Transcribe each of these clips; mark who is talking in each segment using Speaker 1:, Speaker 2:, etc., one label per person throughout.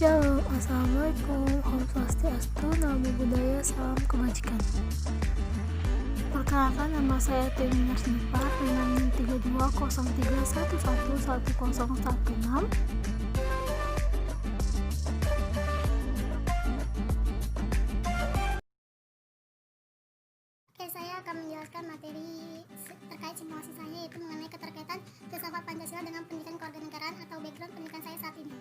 Speaker 1: Shalom, Assalamualaikum, Om Swastiastu, Namo Buddhaya, Salam Kebajikan. Perkenalkan, nama saya Temi Narsnipar dengan NIM 320311111016.
Speaker 2: Saya akan menjelaskan materi terkait simulasi saya, yaitu mengenai keterkaitan filsafat Pancasila dengan pendidikan kewarganegaraan atau background pendidikan saya saat ini.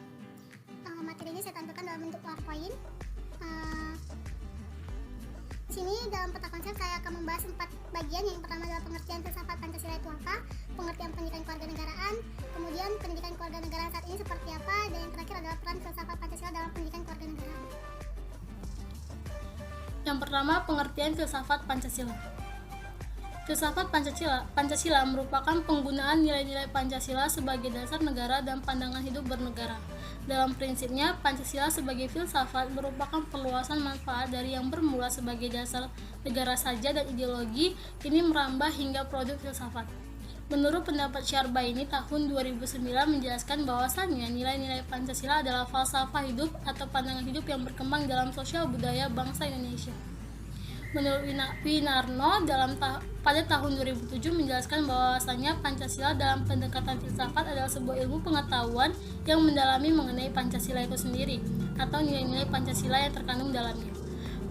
Speaker 2: Materi ini saya tampilkan dalam bentuk PowerPoint. Sini dalam peta konsep saya akan membahas 4 bagian. Yang pertama adalah pengertian filsafat Pancasila itu apa, pengertian pendidikan kewarganegaraan, kemudian pendidikan kewarganegaraan saat ini seperti apa, dan yang terakhir adalah peran filsafat Pancasila dalam pendidikan kewarganegaraan.
Speaker 3: Yang pertama, pengertian filsafat Pancasila. Filsafat Pancasila merupakan penggunaan nilai-nilai Pancasila sebagai dasar negara dan pandangan hidup bernegara. Dalam prinsipnya, Pancasila sebagai filsafat merupakan perluasan manfaat dari yang bermula sebagai dasar negara saja dan ideologi ini merambah hingga produk filsafat. Menurut pendapat Syarbaini tahun 2009 menjelaskan bahwasannya nilai-nilai Pancasila adalah falsafah hidup atau pandangan hidup yang berkembang dalam sosial budaya bangsa Indonesia. Menurut Winarno pada tahun 2007 menjelaskan bahwasannya Pancasila dalam pendekatan filsafat adalah sebuah ilmu pengetahuan yang mendalami mengenai Pancasila itu sendiri atau nilai-nilai Pancasila yang terkandung dalamnya.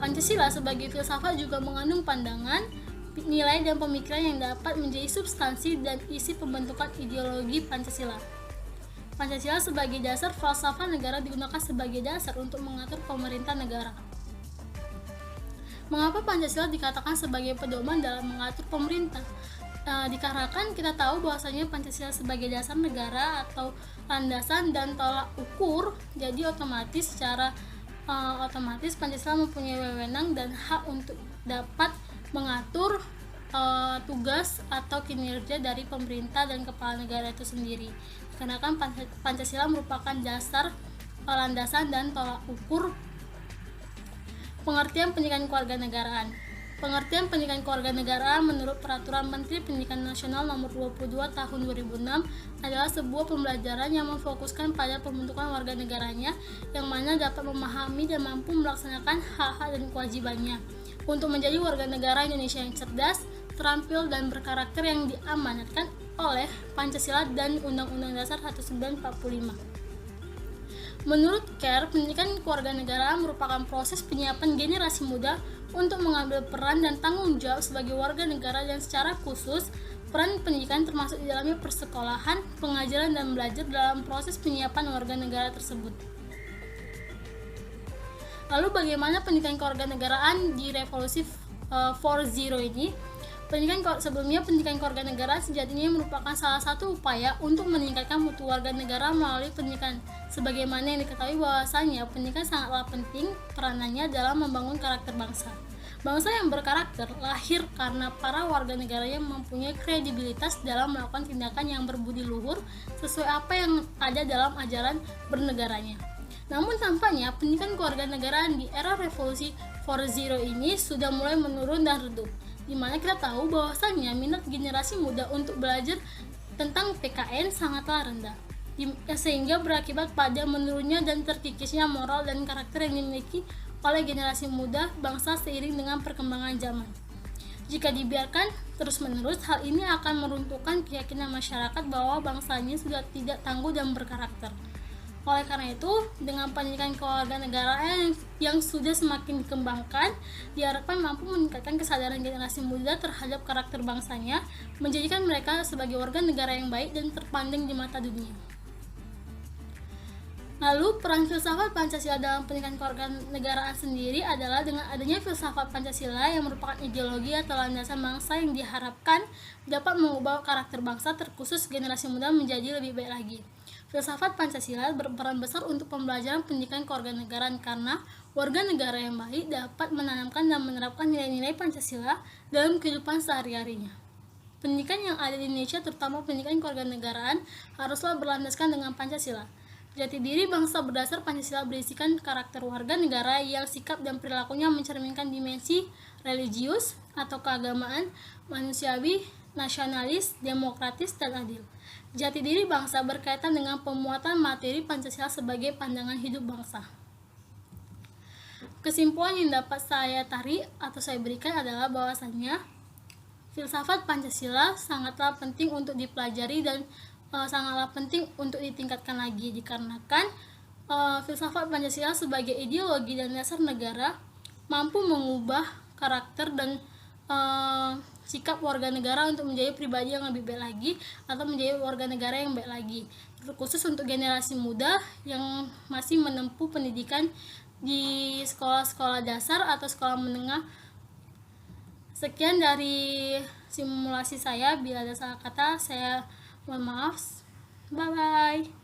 Speaker 3: Pancasila sebagai filsafat juga mengandung pandangan, nilai dan pemikiran yang dapat menjadi substansi dan isi pembentukan ideologi Pancasila. Pancasila sebagai dasar falsafah negara digunakan sebagai dasar untuk mengatur pemerintah negara. Mengapa Pancasila dikatakan sebagai pedoman dalam mengatur pemerintah? Dikarenakan kita tahu bahwasanya Pancasila sebagai dasar negara atau landasan dan tolak ukur, jadi secara otomatis Pancasila mempunyai wewenang dan hak untuk dapat mengatur tugas atau kinerja dari pemerintah dan kepala negara itu sendiri. Karena kan Pancasila merupakan dasar, landasan dan tolak ukur. Pengertian pendidikan kewarganegaraan. Pengertian pendidikan kewarganegaraan menurut Peraturan Menteri Pendidikan Nasional Nomor 22 Tahun 2006 adalah sebuah pembelajaran yang memfokuskan pada pembentukan warga negaranya yang mana dapat memahami dan mampu melaksanakan hak-hak dan kewajibannya untuk menjadi warga negara Indonesia yang cerdas, terampil dan berkarakter yang diamanatkan oleh Pancasila dan Undang-Undang Dasar 1945. Menurut Kerr, pendidikan kewarganegaraan merupakan proses penyiapan generasi muda untuk mengambil peran dan tanggung jawab sebagai warga negara dan secara khusus peran pendidikan termasuk di dalamnya persekolahan, pengajaran dan belajar dalam proses penyiapan warga negara tersebut. Lalu bagaimana pendidikan kewarganegaraan di revolusi 4.0 ini? Sebelumnya pendidikan kewarganegaraan sejatinya merupakan salah satu upaya untuk meningkatkan mutu warga negara melalui pendidikan. Sebagaimana yang diketahui bahwasanya pendidikan sangatlah penting peranannya dalam membangun karakter bangsa. Bangsa yang berkarakter lahir karena para warga negaranya mempunyai kredibilitas dalam melakukan tindakan yang berbudi luhur sesuai apa yang ada dalam ajaran bernegaranya. Namun tampaknya pendidikan kewarganegaraan di era revolusi 4.0 ini sudah mulai menurun dan redup, di mana kita tahu bahwasannya minat generasi muda untuk belajar tentang PKN sangatlah rendah, sehingga berakibat pada menurunnya dan terkikisnya moral dan karakter yang dimiliki oleh generasi muda bangsa seiring dengan perkembangan zaman. Jika dibiarkan terus-menerus, hal ini akan meruntuhkan keyakinan masyarakat bahwa bangsanya sudah tidak tangguh dan berkarakter. Oleh karena itu, dengan pendidikan kewarganegaraan yang sudah semakin dikembangkan, diharapkan mampu meningkatkan kesadaran generasi muda terhadap karakter bangsanya, menjadikan mereka sebagai warga negara yang baik dan terpandang di mata dunia. Lalu, peran filsafat Pancasila dalam pendidikan kewarganegaraan sendiri adalah dengan adanya filsafat Pancasila yang merupakan ideologi atau landasan bangsa yang diharapkan dapat mengubah karakter bangsa terkhusus generasi muda menjadi lebih baik lagi. Filsafat Pancasila berperan besar untuk pembelajaran pendidikan kewarganegaraan karena warga negara yang baik dapat menanamkan dan menerapkan nilai-nilai Pancasila dalam kehidupan sehari-harinya. Pendidikan yang ada di Indonesia, terutama pendidikan kewarganegaraan, haruslah berlandaskan dengan Pancasila. Jati diri bangsa berdasar Pancasila berisikan karakter warga negara yang sikap dan perilakunya mencerminkan dimensi religius atau keagamaan, manusiawi, nasionalis, demokratis, dan adil. Jati diri bangsa berkaitan dengan pemuatan materi Pancasila sebagai pandangan hidup bangsa. Kesimpulan yang dapat saya tarik atau saya berikan adalah bahwasannya filsafat Pancasila sangatlah penting untuk dipelajari dan sangatlah penting untuk ditingkatkan lagi, dikarenakan filsafat Pancasila sebagai ideologi dan dasar negara mampu mengubah karakter dan sikap warga negara untuk menjadi pribadi yang lebih baik lagi atau menjadi warga negara yang baik lagi, terkhusus untuk generasi muda yang masih menempuh pendidikan di sekolah-sekolah dasar atau sekolah menengah. Sekian dari simulasi saya, bila ada salah kata saya mohon maaf. Bye bye.